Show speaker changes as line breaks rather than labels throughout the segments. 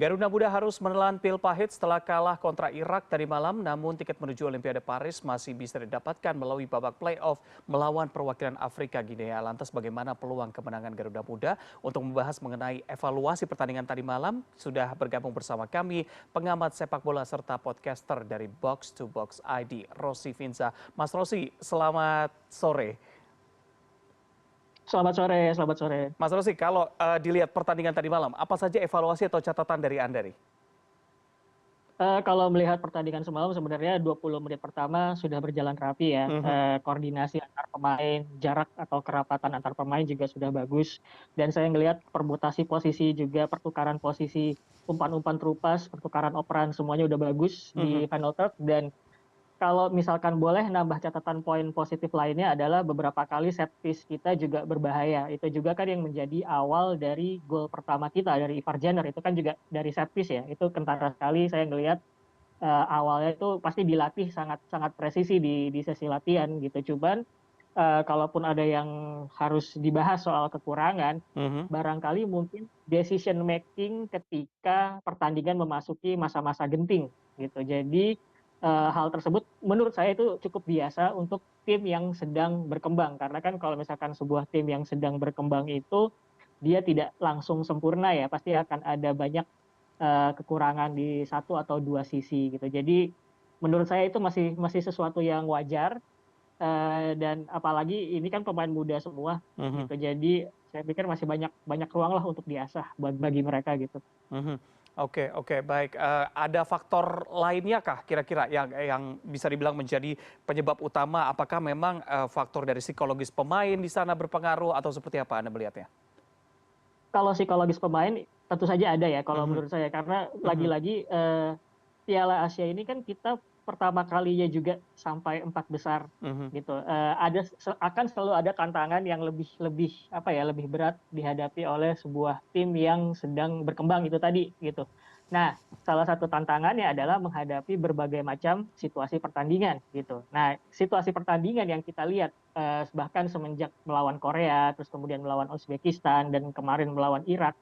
Garuda Muda harus menelan pil pahit setelah kalah kontra Irak tadi malam, namun tiket menuju Olimpiade Paris masih bisa didapatkan melalui babak playoff melawan perwakilan Afrika Guinea. Lantas bagaimana peluang kemenangan Garuda Muda? Untuk membahas mengenai evaluasi pertandingan tadi malam, sudah bergabung bersama kami pengamat sepak bola serta podcaster dari Box to Box ID, Rossi Finza. Mas Rossi, selamat sore.
Selamat sore, selamat sore.
Mas Rossi, kalau dilihat pertandingan tadi malam, apa saja evaluasi atau catatan dari Anda nih?
Kalau melihat pertandingan semalam sebenarnya 20 menit pertama sudah berjalan rapi ya.
Mhm.
Koordinasi antar pemain, jarak atau kerapatan antar pemain juga sudah bagus. Dan saya ngelihat permutasi posisi juga pertukaran posisi umpan-umpan terupas, pertukaran operan semuanya udah bagus
Mhm.
di final third. Dan kalau misalkan boleh nambah catatan poin positif lainnya adalah beberapa kali set piece kita juga berbahaya. Itu juga kan yang menjadi awal dari gol pertama kita dari Ivar Jenner. Itu kan juga dari set piece ya. Itu kentara sekali saya ngelihat awalnya itu pasti dilatih sangat sangat presisi di sesi latihan gitu. Cuman kalaupun ada yang harus dibahas soal kekurangan,
Mhm.
barangkali mungkin decision making ketika pertandingan memasuki masa-masa genting gitu. Jadi hal tersebut menurut saya itu cukup biasa untuk tim yang sedang berkembang karena kan kalau misalkan sebuah tim yang sedang berkembang itu dia tidak langsung sempurna ya, pasti akan ada banyak kekurangan di satu atau dua sisi gitu. Jadi menurut saya itu masih masih sesuatu yang wajar, dan apalagi ini kan pemain muda semua
Mhm.
gitu. Jadi saya pikir masih banyak banyak ruang lah untuk diasah bagi mereka gitu.
Mhm. Oke, oke, baik. Ada faktor lainnya kah kira-kira yang bisa dibilang menjadi penyebab utama? Apakah memang faktor dari psikologis pemain di sana berpengaruh atau seperti apa Anda melihatnya?
Kalau psikologis pemain tentu saja ada ya kalau
Mhm.
menurut saya karena
Mhm.
lagi-lagi Piala Asia ini kan kita pertama kalinya juga sampai 4 besar
Mhm.
gitu. Ada akan selalu ada tantangan yang lebih lebih apa ya, lebih berat dihadapi oleh sebuah tim yang sedang berkembang itu tadi gitu. Nah, salah satu tantangannya adalah menghadapi berbagai macam situasi pertandingan gitu. Nah, situasi pertandingan yang kita lihat bahkan semenjak melawan Korea, terus kemudian melawan Uzbekistan dan kemarin melawan Irak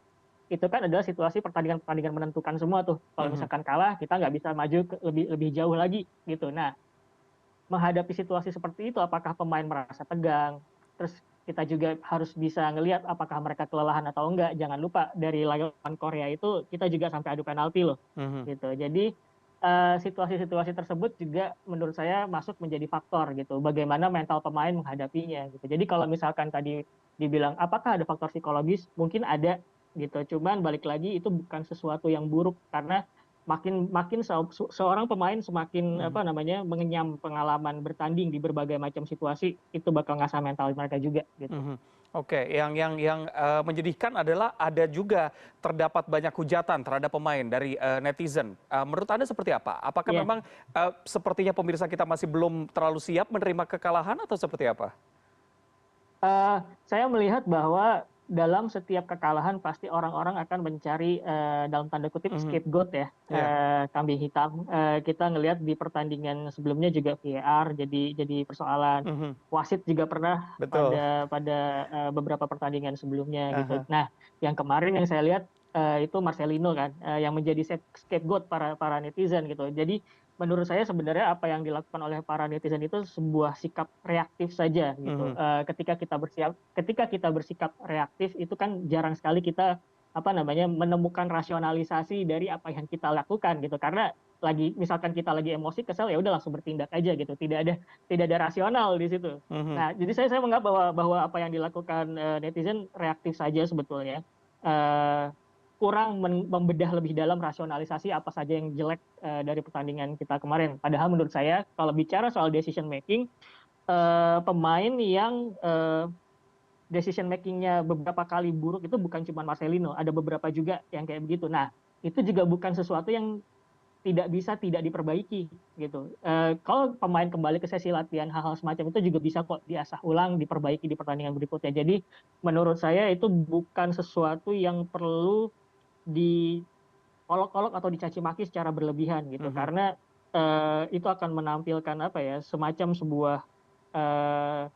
itu kan adalah situasi pertandingan-pertandingan menentukan semua tuh. Kalau
Mhm.
misalkan kalah, kita nggak bisa maju ke lebih lebih jauh lagi gitu. Nah, menghadapi situasi seperti itu, apakah pemain merasa tegang? Terus kita juga harus bisa ngelihat apakah mereka kelelahan atau enggak. Jangan lupa dari lawan Korea itu kita juga sampai adu penalti loh,
Mhm.
gitu. Jadi situasi-situasi tersebut juga menurut saya masuk menjadi faktor gitu. Bagaimana mental pemain menghadapinya gitu. Jadi kalau misalkan tadi dibilang apakah ada faktor psikologis, mungkin ada gitu. Cuman balik lagi itu bukan sesuatu yang buruk karena makin makin seorang pemain semakin
Mhm.
apa namanya mengenyam pengalaman bertanding di berbagai macam situasi itu bakal ngasah mental mereka juga gitu.
Mhm. Oke, yang menyedihkan adalah ada juga terdapat banyak hujatan terhadap pemain dari netizen. Menurut Anda seperti apa? Apakah
Iya,
memang sepertinya pemirsa kita masih belum terlalu siap menerima kekalahan atau seperti apa?
saya melihat bahwa dalam setiap kekalahan pasti orang-orang akan mencari dalam tanda kutip
Mhm.
scapegoat ya,
Iya.
kambing hitam. Kita ngelihat di pertandingan sebelumnya juga VAR jadi persoalan.
Mhm.
Wasit juga pernah
Betul.
pada beberapa pertandingan sebelumnya gitu.
Aha.
Nah, yang kemarin yang saya lihat itu Marcelino kan, yang menjadi scapegoat para para netizen gitu. Jadi menurut saya sebenarnya apa yang dilakukan oleh para netizen itu sebuah sikap reaktif saja gitu.
Mhm.
Ketika kita bersikap reaktif itu kan jarang sekali kita apa namanya menemukan rasionalisasi dari apa yang kita lakukan gitu. Karena lagi misalkan kita lagi emosi kesel ya udah langsung bertindak aja gitu. Tidak ada rasional di situ.
Mhm.
Nah, jadi saya menganggap bahwa apa yang dilakukan netizen reaktif saja sebetulnya. Eh, Kurang membedah lebih dalam rasionalisasi apa saja yang jelek dari pertandingan kita kemarin. Padahal menurut saya kalau bicara soal decision making, pemain yang decision makingnya beberapa kali buruk itu bukan cuma Marcelino, ada beberapa juga yang kayak begitu. Nah, itu juga bukan sesuatu yang tidak bisa tidak diperbaiki gitu. Kalau pemain kembali ke sesi latihan hal-hal semacam itu juga bisa kok diasah ulang, diperbaiki di pertandingan berikutnya. Jadi menurut saya itu bukan sesuatu yang perlu diolok-olok atau dicaci maki secara berlebihan gitu
Mhm.
karena itu akan menampilkan apa ya semacam sebuah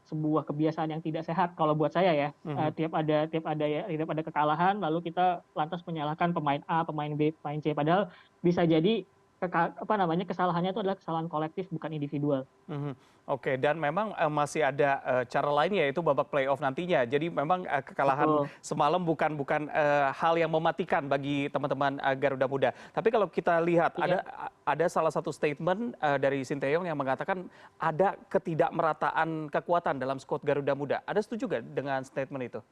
sebuah kebiasaan yang tidak sehat kalau buat saya ya.
Mhm.
Tiap ada kekalahan lalu kita lantas menyalahkan pemain A, pemain B, pemain C, padahal bisa jadi kesalahannya itu adalah kesalahan kolektif bukan individual.
Mhm. Oke, dan memang, masih ada, cara lain yaitu babak playoff nantinya. Jadi memang, kekalahan
Betul.
semalam bukan bukan, hal yang mematikan bagi teman-teman, Garuda Muda. Tapi kalau kita lihat
Iya.
ada salah satu statement, dari Sinteyong yang mengatakan ada ketidakmerataan kekuatan dalam skuad Garuda Muda. Ada setuju nggak dengan statement itu?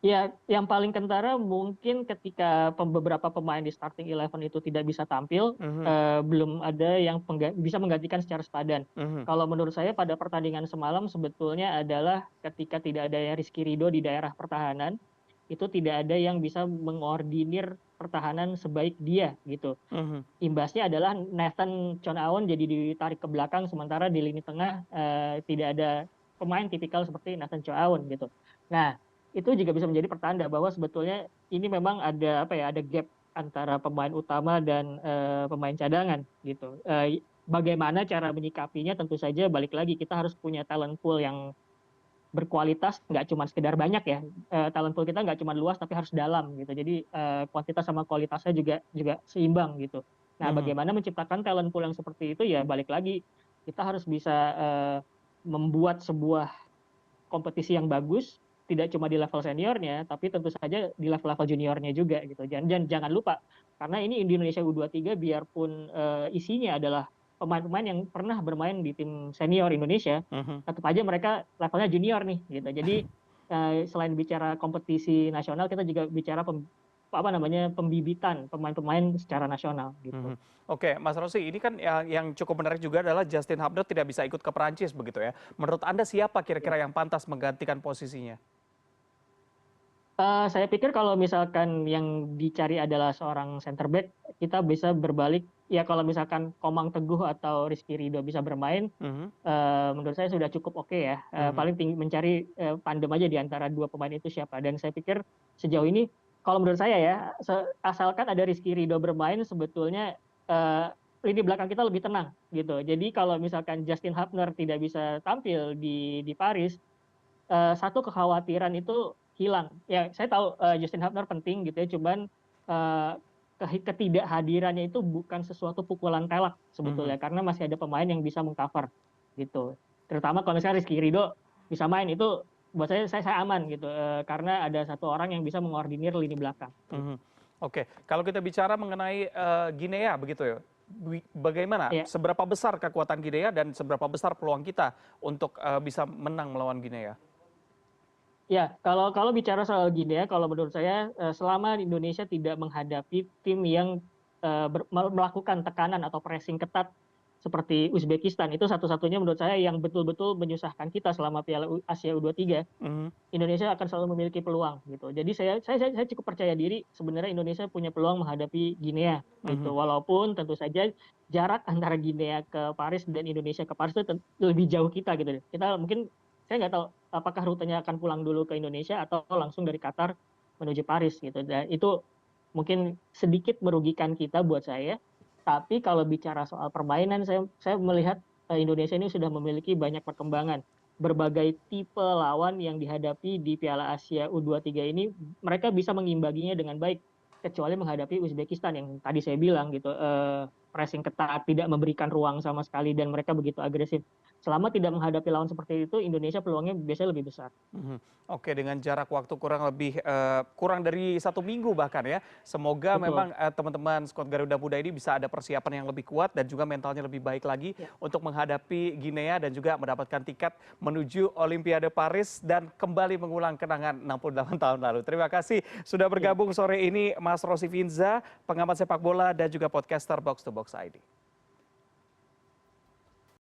Ya, yang paling kentara mungkin ketika beberapa pemain di starting eleven itu tidak bisa tampil,
Mhm,
belum ada yang bisa menggantikan secara sepadan.
mhm,
Kalau menurut saya pada pertandingan semalam sebetulnya adalah ketika tidak ada Rizky Ridho di daerah pertahanan, itu tidak ada yang bisa mengordinir pertahanan sebaik dia gitu.
mhm,
Imbasnya adalah Nathan Chonaon jadi ditarik ke belakang sementara di lini tengah, tidak ada pemain tipikal seperti Nathan Chonaon gitu. Nah, itu juga bisa menjadi pertanda bahwa sebetulnya ini memang ada apa ya, ada gap antara pemain utama dan, pemain cadangan gitu. Bagaimana cara menyikapinya tentu saja balik lagi kita harus punya talent pool yang berkualitas, nggak cuma sekedar banyak ya, talent pool kita nggak cuma luas tapi harus dalam gitu. Jadi, kuantitas sama kualitasnya juga juga seimbang gitu. Nah,
mhm,
bagaimana menciptakan talent pool yang seperti itu ya balik lagi, kita harus bisa, membuat sebuah kompetisi yang bagus, tidak cuma di level seniornya, tapi tentu saja di level-level juniornya juga gitu. Jangan lupa, karena ini di Indonesia U23 biarpun, isinya adalah pemain-pemain yang pernah bermain di tim senior Indonesia,
mhm.
tetap aja mereka levelnya junior nih gitu. Jadi, selain bicara kompetisi nasional, kita juga bicara pembibitan pemain-pemain secara nasional gitu.
Mhm. Oke, Mas Rosi, ini kan yang cukup menarik juga adalah Justin Hubner tidak bisa ikut ke Perancis begitu ya. Menurut Anda siapa
Ya.
kira-kira yang pantas menggantikan posisinya?
Saya pikir kalau misalkan yang dicari adalah seorang center back, kita bisa berbalik, ya kalau misalkan Komang Teguh atau Rizky Ridho bisa bermain,
Mhm,
menurut saya sudah cukup oke ya,
mhm,
paling mencari, tandem aja di antara 2 pemain itu siapa, dan saya pikir sejauh ini kalau menurut saya ya, asalkan ada Rizky Ridho bermain sebetulnya, lini belakang kita lebih tenang gitu. Jadi kalau misalkan Justin Hubner tidak bisa tampil di Paris, satu kekhawatiran itu hilang. Ya saya tahu, Justin Hubner penting gitu ya, cuman, eee, ketidakhadirannya itu bukan sesuatu pukulan telak
mhm,
sebetulnya, karena masih ada pemain yang bisa meng-cover gitu. Terutama kalau misalnya Rizky Ridho bisa main, itu buat saya aman gitu, karena ada satu orang yang bisa mengordinir lini belakang
mhm.
gitu.
Oke, kalau kita bicara mengenai, Guinea begitu ya, bagaimana,
Ya.
seberapa besar kekuatan Guinea dan seberapa besar peluang kita untuk, bisa menang melawan Guinea?
Ya, kalau kalau bicara soal gini ya, kalau menurut saya, selama Indonesia tidak menghadapi tim yang, melakukan tekanan atau pressing ketat seperti Uzbekistan, itu satu-satunya menurut saya yang betul-betul menyusahkan kita selama Piala Asia U23,
Mhm,
Indonesia akan selalu memiliki peluang gitu. Jadi saya cukup percaya diri sebenarnya Indonesia punya peluang menghadapi Guinea
mhm,
gitu. Walaupun tentu saja jarak antara Guinea ke Paris dan Indonesia ke Paris itu lebih jauh kita gitu deh. Kita mungkin saya nggak tahu apakah rutenya akan pulang dulu ke Indonesia atau langsung dari Qatar menuju Paris gitu. Dan itu mungkin sedikit merugikan kita buat saya. Tapi kalau bicara soal permainan saya melihat, Indonesia ini sudah memiliki banyak perkembangan. Berbagai tipe lawan yang dihadapi di Piala Asia U23 ini, mereka bisa mengimbanginya dengan baik, kecuali menghadapi Uzbekistan yang tadi saya bilang gitu, pressing ketat, tidak memberikan ruang sama sekali dan mereka begitu agresif. Selama tidak menghadapi lawan seperti itu, Indonesia peluangnya biasanya lebih besar.
mhm. Oke, dengan jarak waktu kurang lebih, kurang dari 1 minggu bahkan ya, semoga
Betul.
memang, teman-teman skuad Garuda Muda ini bisa ada persiapan yang lebih kuat dan juga mentalnya lebih baik lagi
Ya.
untuk menghadapi Guinea dan juga mendapatkan tiket menuju Olimpiade Paris dan kembali mengulang kenangan 68 tahun lalu. Terima kasih sudah
Iya.
bergabung sore ini Mas Rosi Finza, pengamat sepak bola dan juga podcaster Box to Box ID.